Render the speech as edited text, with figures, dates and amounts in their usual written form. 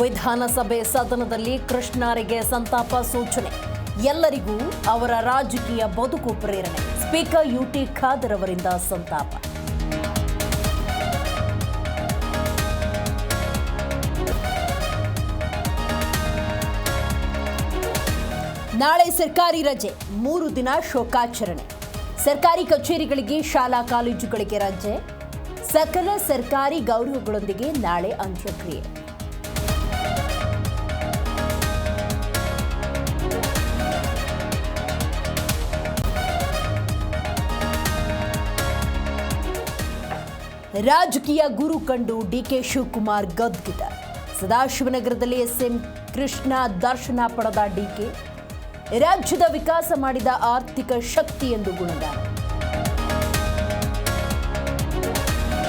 ವಿಧಾನಸಭೆ ಸದನದಲ್ಲಿ ಕೃಷ್ಣರಿಗೆ ಸಂತಾಪ ಸೂಚನೆ. ಎಲ್ಲರಿಗೂ ಅವರ ರಾಜಕೀಯ ಬದುಕು ಪ್ರೇರಣೆ. ಸ್ಪೀಕರ್ ಯುಟಿ ಖಾದರ್ ಅವರಿಂದ ಸಂತಾಪ. ನಾಳೆ ಸರ್ಕಾರಿ ರಜೆ, 3 ದಿನ ಶೋಕಾಚರಣೆ. ಸರ್ಕಾರಿ ಕಚೇರಿಗಳಿಗೆ, ಶಾಲಾ ಕಾಲೇಜುಗಳಿಗೆ ರಜೆ. ಸಕಲ ಸರ್ಕಾರಿ ಗೌರವಗಳೊಂದಿಗೆ ನಾಳೆ ಅಂತ್ಯಕ್ರಿಯೆ. ರಾಜಕೀಯ ಗುರು ಕಂಡು ಡಿಕೆ ಶಿವಕುಮಾರ್ ಗದ್ಗಿದ. ಸದಾಶಿವನಗರದಲ್ಲಿ ಎಸ್ಎಂ ಕೃಷ್ಣ ದರ್ಶನ ಪಡೆದ ಡಿಕೆ ರಾಜ್ಯದ ವಿಕಾಸ ಮಾಡಿದ ಆರ್ಥಿಕ ಶಕ್ತಿ ಎಂದು ಗುಣಗಾನ.